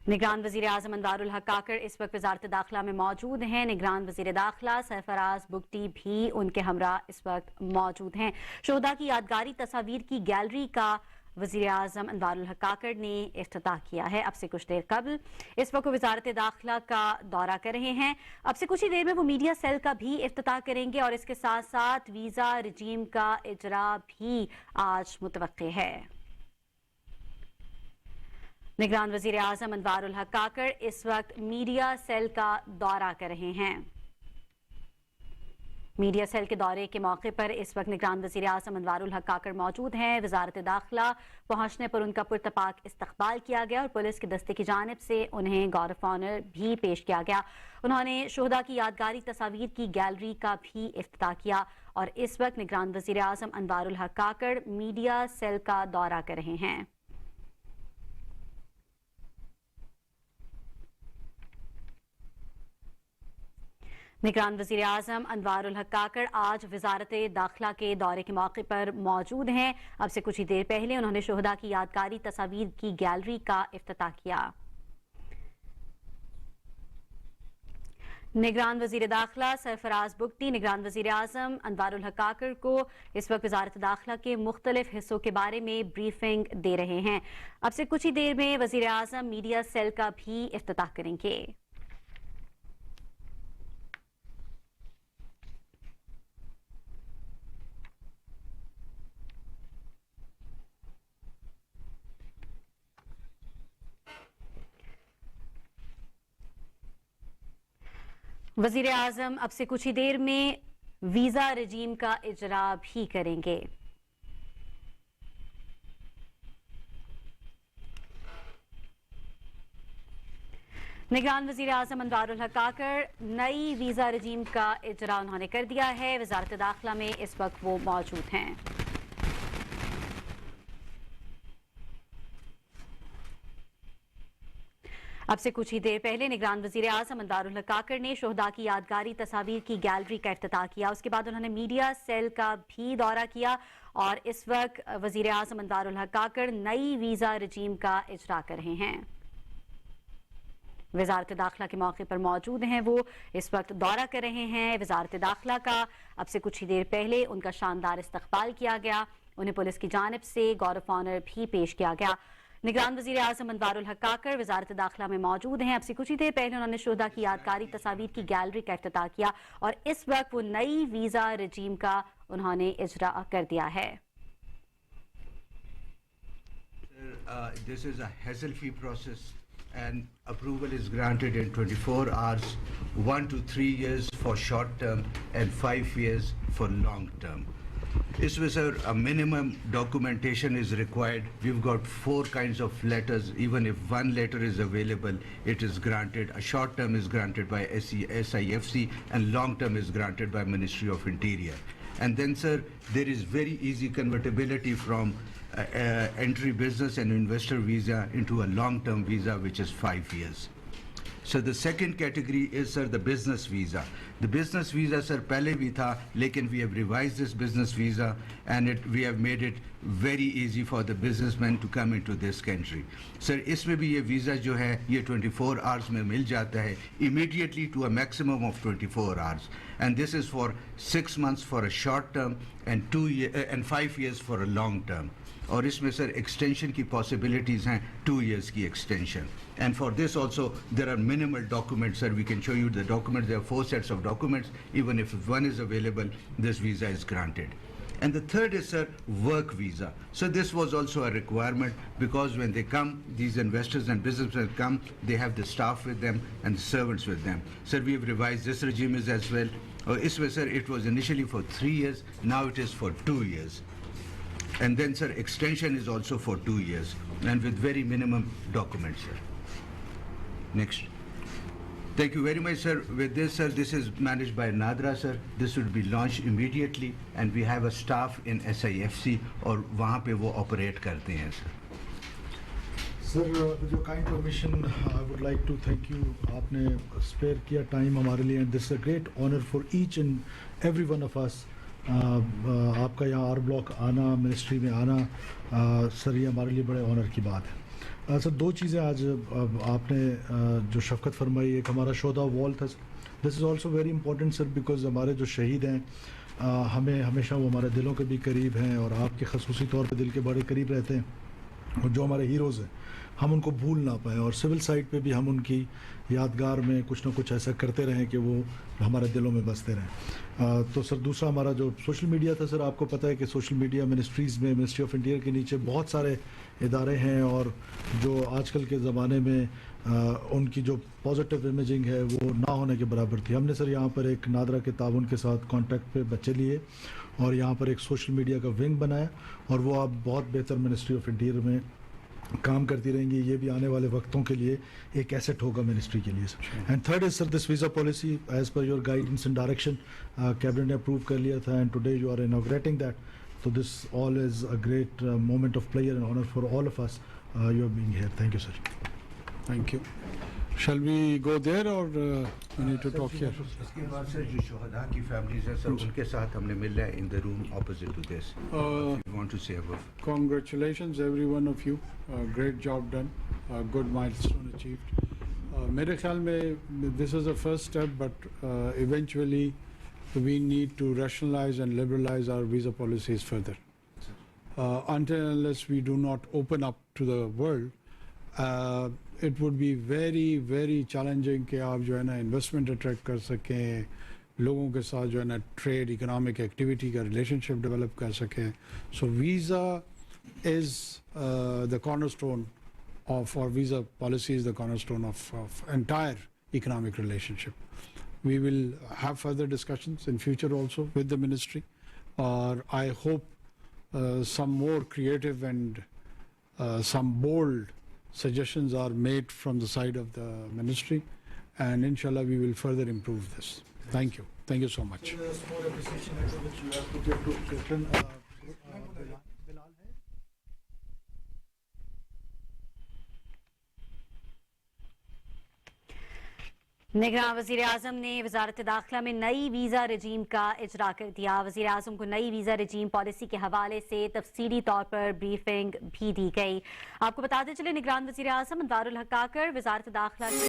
نگران وزیراعظم انوارالحق کاکڑ اس وقت وزارت داخلہ میں موجود ہیں۔ نگران وزیر داخلہ سرفراز بگٹی بھی ان کے ہمراہ اس وقت موجود ہیں۔ شہداء کی یادگاری تصاویر کی گیلری کا وزیراعظم انوارالحق کاکڑ نے افتتاح کیا ہے اب سے کچھ دیر قبل۔ اس وقت وہ وزارت داخلہ کا دورہ کر رہے ہیں۔ اب سے کچھ ہی دیر میں وہ میڈیا سیل کا بھی افتتاح کریں گے اور اس کے ساتھ ساتھ ویزا رجیم کا اجراء بھی آج متوقع ہے۔ نگران وزیر اعظم انوارالحق کاکڑ اس وقت میڈیا سیل کا دورہ کر رہے ہیں۔ میڈیا سیل کے دورے کے موقع پر اس وقت نگران وزیر اعظم انوارالحق کاکڑ موجود ہیں۔ وزارت داخلہ پہنچنے پر ان کا پرتپاک استقبال کیا گیا اور پولیس کے دستے کی جانب سے انہیں گارڈ آف آنر بھی پیش کیا گیا۔ انہوں نے شہداء کی یادگاری تصاویر کی گیلری کا بھی افتتاح کیا اور اس وقت نگران وزیر اعظم انوارالحق کاکڑ میڈیا سیل کا دورہ کر رہے ہیں۔ نگران وزیر اعظم انوارالحق کاکڑ آج وزارت داخلہ کے دورے کے موقع پر موجود ہیں۔ اب سے کچھ ہی دیر پہلے انہوں نے شہداء کی یادگاری تصاویر کی گیلری کا افتتاح کیا۔ نگران وزیر داخلہ سرفراز بگٹی نگران وزیر اعظم انوارالحق کاکڑ کو اس وقت وزارت داخلہ کے مختلف حصوں کے بارے میں بریفنگ دے رہے ہیں۔ اب سے کچھ ہی دیر میں وزیر اعظم میڈیا سیل کا بھی افتتاح کریں گے۔ وزیر اعظم اب سے کچھ ہی دیر میں ویزا رجیم کا اجراء بھی کریں گے۔ نگران وزیر اعظم انوارالحق کاکڑ نئی ویزا رجیم کا اجراء انہوں نے کر دیا ہے۔ وزارت داخلہ میں اس وقت وہ موجود ہیں۔ اب سے کچھ ہی دیر پہلے نگران وزیر اعظم انوارالحق کاکڑ نے شہداء کی یادگاری تصاویر کی گیلری کا افتتاح کیا۔ اس کے بعد انہوں نے میڈیا سیل کا بھی دورہ کیا اور اس وقت وزیر اعظم انوارالحق کاکڑ نئی ویزا رجیم کا اجراء کر رہے ہیں۔ وزارت داخلہ کے موقع پر موجود ہیں، وہ اس وقت دورہ کر رہے ہیں وزارت داخلہ کا۔ اب سے کچھ ہی دیر پہلے ان کا شاندار استقبال کیا گیا، انہیں پولیس کی جانب سے گارڈ آف آنر بھی پیش کیا گیا۔ نگران وزیر اعظم انوارالحق کاکڑ وزارت داخلہ میں موجود ہیں۔ اب سے کچھ ہی دیر پہلے انہوں نے شہداء کی یادگاری تصاویر کی گیلری کا افتتاح کیا اور اس وقت وہ نئی ویزا رجیم کا انہوں نے اجراء کر دیا ہے۔ This is a hassle-free process and approval is granted in 24 hours, 1 to 3 years for short term and 5 years for long term. This was a minimum documentation is required. We've got 4 kinds of letters. Even if one letter is available, it is granted. A short term is granted by SIFC and long term is granted by Ministry of Interior. And then, sir, there is very easy convertibility from entry business and investor visa into a long-term visa, which is 5 years. So the second category is, sir, the business visa. The business visa, sir, pehle bhi tha, lekin we have revised this business visa and we have made it very easy for the businessmen to come into this country. Sir, isme bhi ye visa jo hai, ye 24 hours mein mil jata hai, immediately to a maximum of 24 hours. And this is for 6 months for a short term and 5 years for a long term. اور اس میں سر extension کی possibilities ہیں 2 years کی extension. And for this also there are minimal documents. Sir we can show you the documents. There are 4 sets of documents. Even if one is available, this visa is granted. And the third is, sir, work visa. So this was also a requirement because when they come, these investors and businessmen come, they have the staff with them and the servants with them. Sir, we have revised this regime as well. Isme, sir, it was initially for 3 years. Now it is for 2 years. And then, sir, extension is also for 2 years and with very minimum documents, sir. Next. Thank you very much, sir. With this, sir, this is managed by Nadra, sir. This will be launched immediately and we have a staff in SIFC اور وہاں پہ وہ operate کرتے ہیں, sir. Sir, with your kind permission, I would like to thank you. آپ نے spare کیا time ہمارے لیے and this is a great honor for each and every one of us. آپ کا یہاں آر بلاک آنا, منسٹری میں آنا, سر یہ ہمارے لیے بڑے آنر کی بات ہے. سر دو چیزیں آج آپ نے جو شفقت فرمائی، ایک ہمارا شودا وال تھا. This is also very important sir because ہمارے جو شہید ہیں ہمیں ہمیشہ وہ ہمارے دلوں کے بھی قریب ہیں اور آپ کے خصوصی طور پہ دل کے بڑے قریب رہتے ہیں. اور جو ہمارے ہیروز ہیں ہم ان کو بھول نہ پائیں اور سول سائڈ پہ بھی ہم ان کی یادگار میں کچھ نہ کچھ ایسا کرتے رہیں کہ وہ ہمارے دلوں میں بستے رہیں. تو سر دوسرا ہمارا جو سوشل میڈیا تھا سر، آپ کو پتہ ہے کہ سوشل میڈیا منسٹریز میں منسٹری آف انٹیریئر کے نیچے بہت سارے ادارے ہیں اور جو آج کل کے زمانے میں ان کی جو پازیٹیو امیجنگ ہے وہ نہ ہونے کے برابر تھی. ہم نے سر یہاں پر ایک نادرا کے تعاون کے ساتھ کانٹیکٹ پہ بچے لیے اور یہاں پر ایک سوشل میڈیا کا ونگ بنایا اور وہ اب بہت بہتر منسٹری آف انٹیریئر میں کام کرتی رہیں گی. یہ بھی آنے والے وقتوں کے لیے ایک ایسٹ ہوگا منسٹری کے لیے sir. And third is sir this visa policy as per your guidance and direction cabinet نے اپروو کر لیا تھا and today you are inaugurating that. So this all is a great moment of pleasure and honor for all of us. You are being here. Thank you, sir. Thank you. Shall we go there or we need to talk here? اس کے بعد سر جو شہداء کی families ہیں سر ان کے ساتھ ہم نے مل رہا ہے in the room opposite to this. You want to say above? Congratulations every one of you. Great job done. Good milestone achieved. میرے خیال میں this is the first step but eventually we need to rationalize and liberalize our visa policies further. Until and unless we do not open up to the world, it would be very very challenging کہ آپ جو ہے نا investment attract کر سکیں، لوگوں کے ساتھ جو ہے نا ٹریڈ اکنامک ایکٹیویٹی کا ریلیشن شپ ڈیولپ کر سکیں. So visa is the cornerstone of our visa policy is the cornerstone of entire economic relationship. We will have further discussions in future also with the ministry, or I hope some more creative and some bold suggestions are made from the side of the ministry, and inshallah we will further improve this. Thank you so much. Small appreciation which you have to give to Captain نگران وزیر اعظم نے وزارت داخلہ میں نئی visa رجیم کا اجراء کر دیا. وزیر اعظم کو نئی ویزا رجیم پالیسی کے حوالے سے تفصیلی طور پر بریفنگ بھی دی گئی. آپ کو بتاتے چلے نگران وزیر اعظم انوارالحق کاکڑ وزارت داخلہ